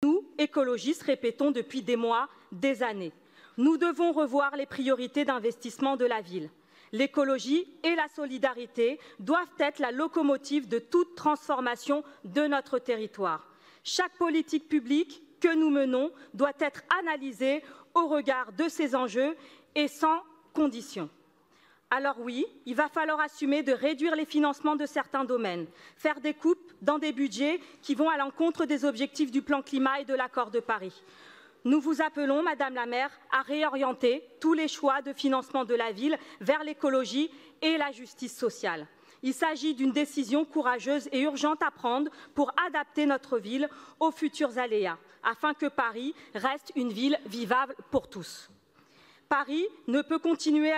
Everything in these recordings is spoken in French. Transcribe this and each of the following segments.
Nous, écologistes, répétons depuis des mois, des années. Nous devons revoir les priorités d'investissement de la ville. L'écologie et la solidarité doivent être la locomotive de toute transformation de notre territoire. Chaque politique publique que nous menons doit être analysée au regard de ces enjeux et sans condition. Alors oui, il va falloir assumer de réduire les financements de certains domaines, faire des coupes dans des budgets qui vont à l'encontre des objectifs du plan climat et de l'accord de Paris. Nous vous appelons, Madame la maire, à réorienter tous les choix de financement de la ville vers l'écologie et la justice sociale. Il s'agit d'une décision courageuse et urgente à prendre pour adapter notre ville aux futurs aléas, afin que Paris reste une ville vivable pour tous. Paris ne peut continuer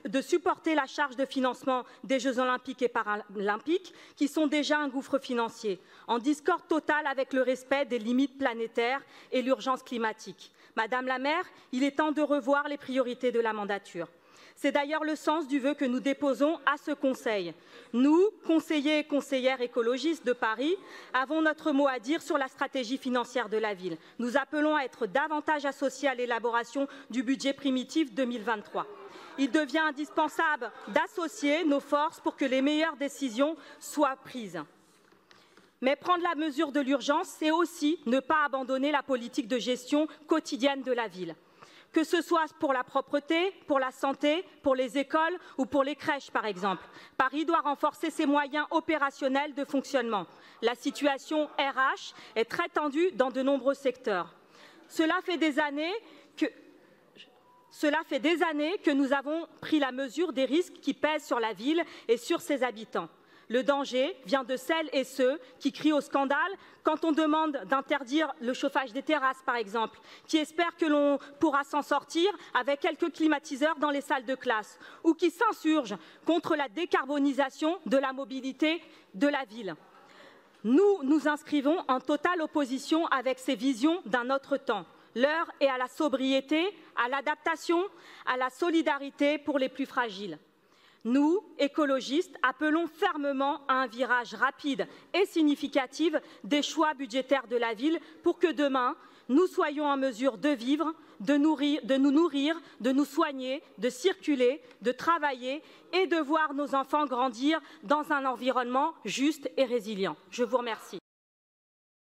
de supporter la charge de financement des Jeux olympiques et paralympiques, qui sont déjà un gouffre financier, en discorde total avec le respect des limites planétaires et l'urgence climatique. Madame la maire, il est temps de revoir les priorités de la mandature. C'est d'ailleurs le sens du vœu que nous déposons à ce Conseil. Nous, conseillers et conseillères écologistes de Paris, avons notre mot à dire sur la stratégie financière de la ville. Nous appelons à être davantage associés à l'élaboration du budget primitif 2023. Il devient indispensable d'associer nos forces pour que les meilleures décisions soient prises. Mais prendre la mesure de l'urgence, c'est aussi ne pas abandonner la politique de gestion quotidienne de la ville. Que ce soit pour la propreté, pour la santé, pour les écoles ou pour les crèches, par exemple. Paris doit renforcer ses moyens opérationnels de fonctionnement. La situation RH est très tendue dans de nombreux secteurs. Cela fait des années que nous avons pris la mesure des risques qui pèsent sur la ville et sur ses habitants. Le danger vient de celles et ceux qui crient au scandale quand on demande d'interdire le chauffage des terrasses, par exemple, qui espèrent que l'on pourra s'en sortir avec quelques climatiseurs dans les salles de classe, ou qui s'insurgent contre la décarbonisation de la mobilité de la ville. Nous nous inscrivons en totale opposition avec ces visions d'un autre temps. L'heure est à la sobriété, à l'adaptation, à la solidarité pour les plus fragiles. Nous, écologistes, appelons fermement à un virage rapide et significatif des choix budgétaires de la ville pour que demain, nous soyons en mesure de vivre, de nous nourrir, de nous soigner, de circuler, de travailler et de voir nos enfants grandir dans un environnement juste et résilient. Je vous remercie.